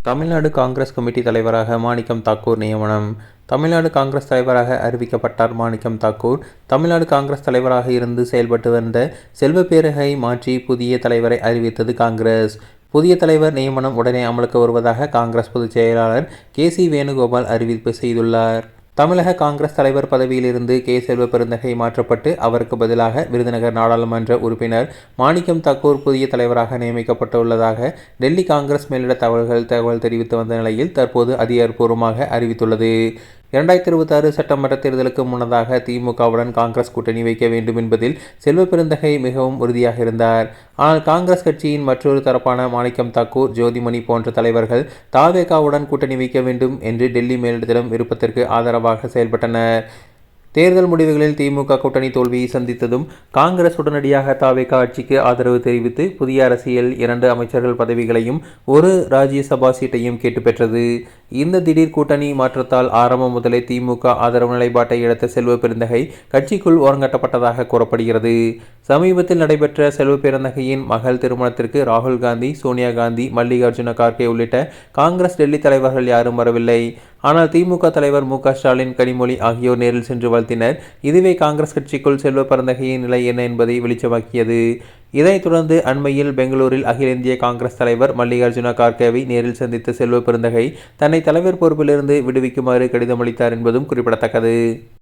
Tamil Nadu Congress committee தலைவராக மாணிக்கம் தாக்கூர் நியமனம். தமிழ்நாடு காங்கிரஸ் தலைவராக அறிவிக்கப்பட்டார் மாணிக்கம் தாக்கூர். தமிழ்நாடு காங்கிரஸ் தலைவராக இருந்து செயல்பட்டு வந்த செல்வப்பேரகை மாற்றி புதிய தலைவரை அறிவித்தது காங்கிரஸ். புதிய தலைவர் நியமனம் உடனே அமலுக்கு வருவதாக காங்கிரஸ் பொதுச் செயலாளர் கே.சி. வேணுகோபால் அறிவிப்பு செய்துள்ளார். தமிழக காங்கிரஸ் தலைவர் பதவியிலிருந்து கே. செல்வப்பெருந்தகை மாற்றப்பட்டு அவருக்கு பதிலாக விருதுநகர் நாடாளுமன்ற உறுப்பினர் மாணிக்கம் தாக்கூர் புதிய தலைவராக நியமிக்கப்பட்டுள்ளதாக டெல்லி காங்கிரஸ் மேலிட தகவல் தெரிவித்து வந்த நிலையில் தற்போது அதிகாரப்பூர்வமாக அறிவித்துள்ளது. 2026 சட்டமன்ற தேர்தலுக்கு முன்னதாக திமுகவுடன் காங்கிரஸ் கூட்டணி வைக்க வேண்டும் என்பதில் செல்வப்பெருந்தகை மிகவும் உறுதியாக இருந்தார். ஆனால் காங்கிரஸ் கட்சியின் மற்றொரு தரப்பான மாணிக்கம் தாக்கூர், ஜோதிமணி போன்ற தலைவர்கள் தவேகாவுடன் கூட்டணி வைக்க வேண்டும் என்று டெல்லி மேலிடத்திடம் விருப்பத்திற்கு ஆதரவாக செயல்பட்டனர். தேர்தல் முடிவுகளில் திமுக கூட்டணி தோல்வியை சந்தித்ததும் காங்கிரஸ் உடனடியாக தவேகா ஆட்சிக்கு ஆதரவு தெரிவித்து புதிய அரசியல் 2 அமைச்சர்கள் பதவிகளையும் 1 ராஜ்யசபா சீட்டையும் கேட்டு பெற்றது. இந்த திடீர் கூட்டணி மாற்றத்தால் ஆரம்பம் முதலே திமுக ஆதரவு நிலைப்பாட்டை இழந்த செல்வப்பெருந்தகை கட்சிக்குள் ஓரங்கட்டப்பட்டதாக கூறப்படுகிறது. சமீபத்தில் நடைபெற்ற செல்வப்பெருந்தகையின் மகள் திருமணத்திற்கு ராகுல் காந்தி, சோனியா காந்தி, மல்லிகார்ஜுன கார்கே உள்ளிட்ட காங்கிரஸ் டெல்லி தலைவர்கள் யாரும் வரவில்லை. ஆனால் திமுக தலைவர் மு.க. ஸ்டாலின், கனிமொழி ஆகியோர் நேரில் சென்று வாழ்த்தினர். இதுவே காங்கிரஸ் கட்சிக்குள் செல்வப்பெருந்தகையின் நிலை என்ன என்பதை வெளிச்சமாக்கியது. இதைத் தொடர்ந்து அண்மையில் பெங்களூரில் அகில இந்திய காங்கிரஸ் தலைவர் மல்லிகார்ஜுன கார்கேவை நேரில் சந்தித்த செல்வப்பெருந்தகை தன்னை தலைவர் பொறுப்பிலிருந்து விடுவிக்குமாறு கடிதம் அளித்தார் என்பதும் குறிப்பிடத்தக்கது.